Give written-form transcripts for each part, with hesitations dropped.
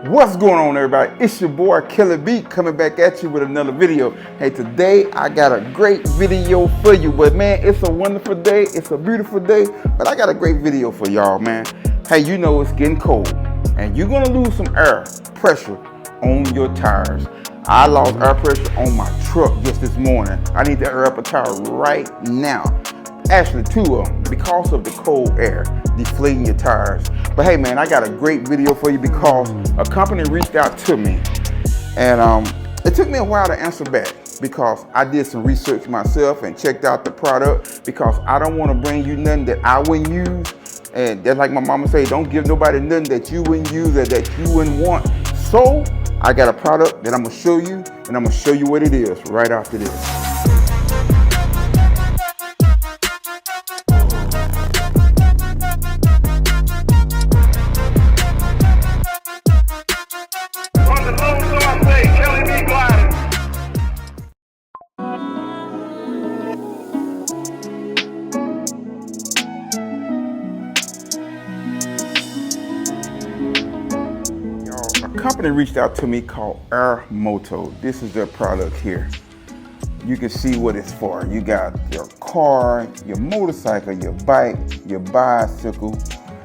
What's going on, everybody? It's your boy Killer B coming back at you with another video. Hey, today I got a great video for you, but man, it's a wonderful day, it's a beautiful day, but I got a great video for y'all, man. Hey, you know it's getting cold and you're gonna lose some air pressure on your tires. I lost air pressure on my truck just this morning. I need to air up a tire right now. Actually, two of them, because of the cold air deflating your tires. But hey man, I got a great video for you because a company reached out to me, and it took me a while to answer back because I did some research myself and checked out the product, because I don't want to bring you nothing that I wouldn't use. And that's like my mama say, don't give nobody nothing that you wouldn't use or that you wouldn't want. So I got a product that I'm gonna show you, and I'm gonna show you what it is right after this. Company reached out to me called AIRMOTO. This is their product here. You can see what it's for. You got your car, your motorcycle, your bike, your bicycle.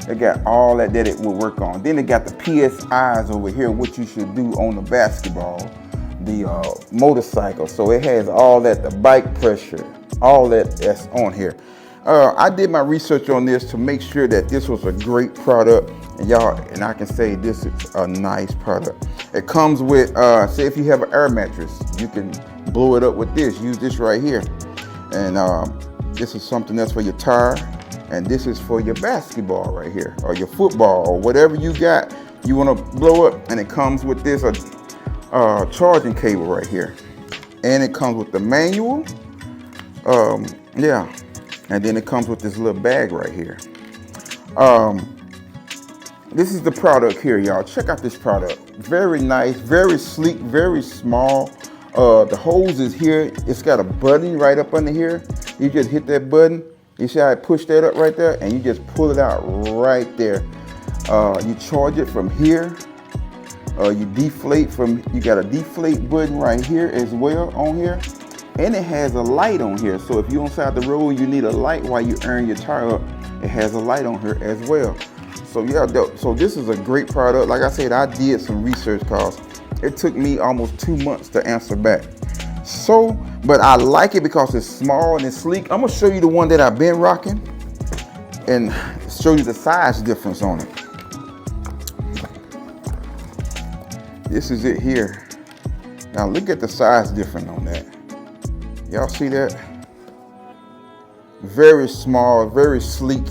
They got all that it will work on. Then they got the PSIs over here, what you should do on the basketball, the motorcycle. So it has all that, the bike pressure, all that's on here. I did my research on this to make sure that this was a great product, and I can say this is a nice product. It comes with, say if you have an air mattress, you can blow it up with this. Use this right here, and this is something that's for your tire, and this is for your basketball right here, or your football, or whatever you got you want to blow up. And it comes with this charging cable right here, and it comes with the manual. Yeah. And then it comes with this little bag right here. This is the product here, y'all. Check out this product. Very nice, very sleek, very small. The hose is here. It's got a button right up under here. You just hit that button. You see how I push that up right there? And you just pull it out right there. You charge it from here. You deflate from, you got a deflate button right here as well on here. And it has a light on here. So if you're on the side of the road, you need a light while you airing your tire up. It has a light on here as well. So yeah, so this is a great product. Like I said, I did some research because it took me almost 2 months to answer back. So, but I like it because it's small and it's sleek. I'm gonna show you the one that I've been rocking and show you the size difference on it. This is it here. Now look at the size difference on that. Y'all see that? Very small, very sleek,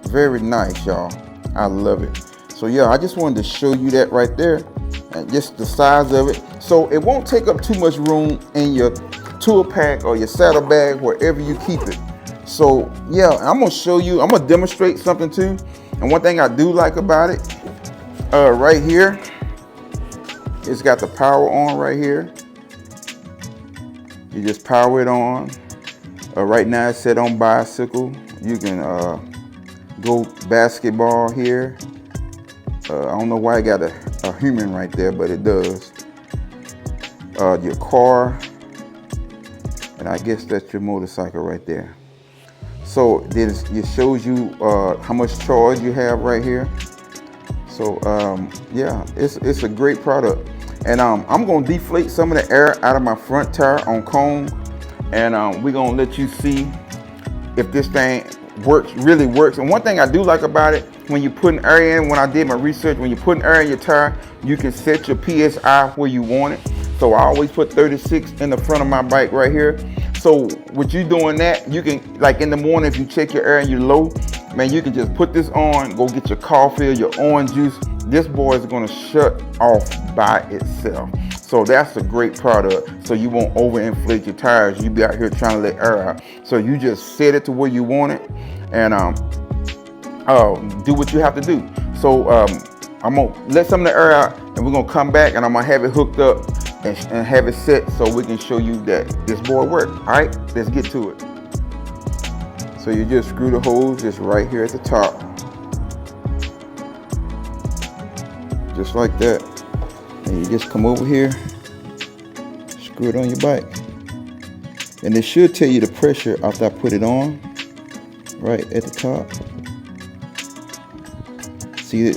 very nice, y'all. I love it. So yeah, I just wanted to show you that right there, and just the size of it. So it won't take up too much room in your tool pack or your saddle bag, wherever you keep it. So yeah, I'm gonna show you, I'm gonna demonstrate something too. And one thing I do like about it, right here, it's got the power on right here. You just power it on. Right now it's set on bicycle. You can go basketball here. I don't know why I got a human right there, but it does. Your car, and I guess that's your motorcycle right there. So it shows you how much charge you have right here. So yeah, it's a great product. And I'm gonna deflate some of the air out of my front tire on Khrome, and we're gonna let you see if this thing really works. And one thing I do like about it, when you're putting air in, when I did my research, when you're putting air in your tire, you can set your PSI where you want it. So I always put 36 in the front of my bike right here. So with you doing that, you can, like in the morning, if you check your air and you're low, man, you can just put this on, go get your coffee or your orange juice. This boy is gonna shut off by itself. So that's a great product. So you won't overinflate your tires. You be out here trying to let air out. So you just set it to where you want it, and do what you have to do. So I'm gonna let some of the air out, and we're gonna come back, and I'm gonna have it hooked up and have it set so we can show you that this boy works. All right, let's get to it. So you just screw the hose just right here at the top. just like that. And you just come over here, screw it on your bike, and it should tell you the pressure after I put it on, right at the top. See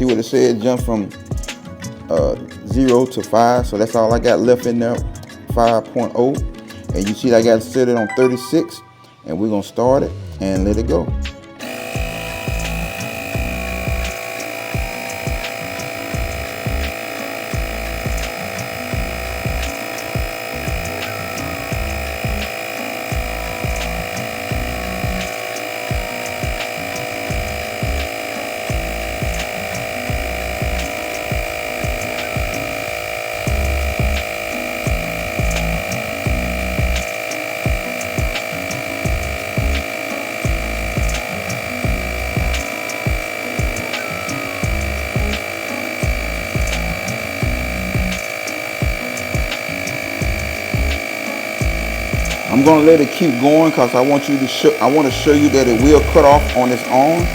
what it said? Jump from 0 to 5. So that's all I got left in there, 5.0. And you see I got it set it on 36, and we're gonna start it and let it go. I'm gonna let it keep going because I want to show you that it will cut off on its own.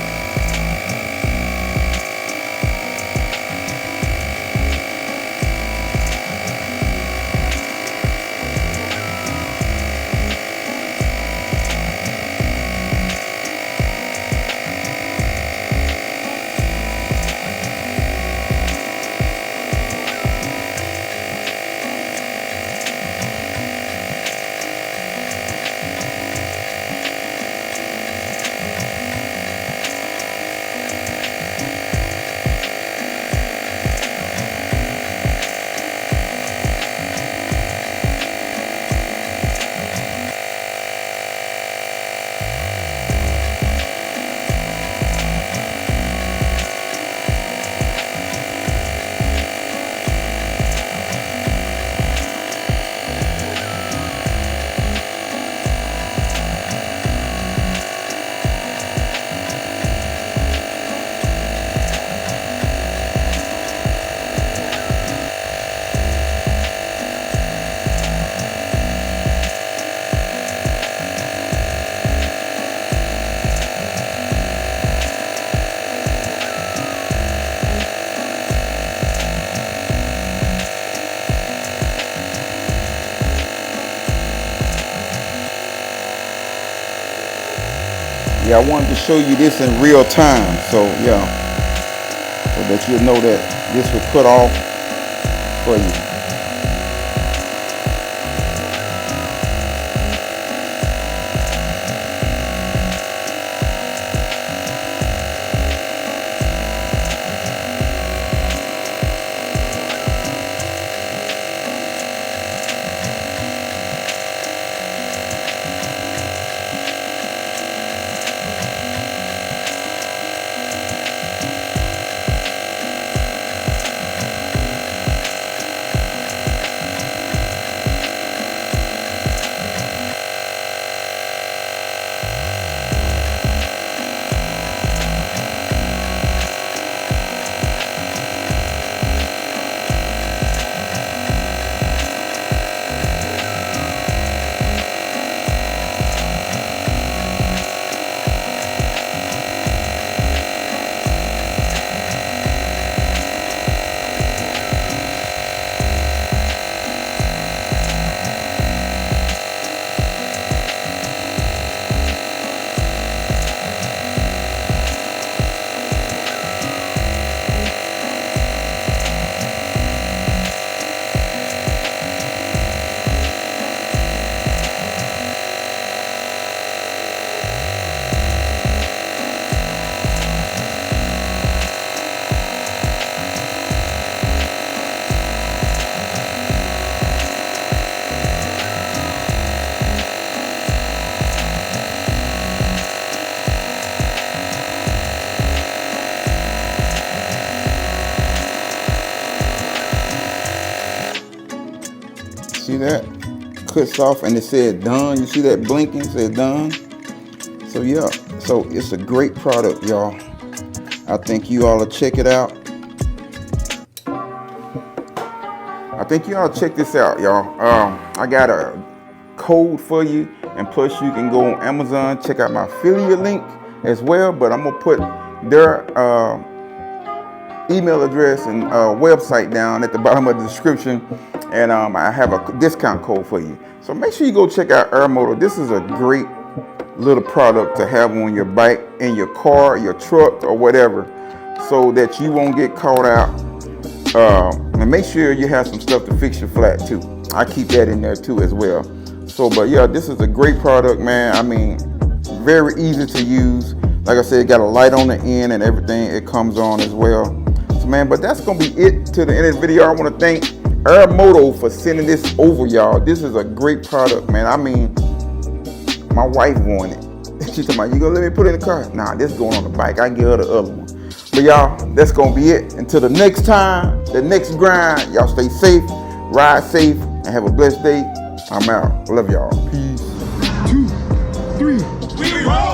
Yeah, I wanted to show you this in real time, so yeah, so that you'll know that this will cut off for you. See that? Cuts off and it said done. You see that blinking? It said done. So yeah, so it's a great product, y'all. I think you all will check it out. I think you all check this out, y'all. I got a code for you, and plus you can go on Amazon, check out my affiliate link as well. But I'm gonna put their email address and website down at the bottom of the description, and I have a discount code for you. So make sure you go check out AIRMOTO. This is a great little product to have on your bike, in your car, your truck, or whatever, so that you won't get caught out. And make sure you have some stuff to fix your flat too. I keep that in there too as well. So, but yeah, this is a great product, man. I mean, very easy to use. Like I said, it got a light on the end and everything. It comes on as well. So, man, but that's gonna be it to the end of the video. I want to thank AIRMOTO for sending this over, y'all. This is a great product, man. I mean, my wife wanted it. She told me, "You gonna let me put it in the car?" Nah, this is going on the bike. I can get her the other one. But y'all, that's gonna be it. Until the next time, the next grind. Y'all stay safe, ride safe, and have a blessed day. I'm out. Love y'all. Peace. 2, 3. We roll.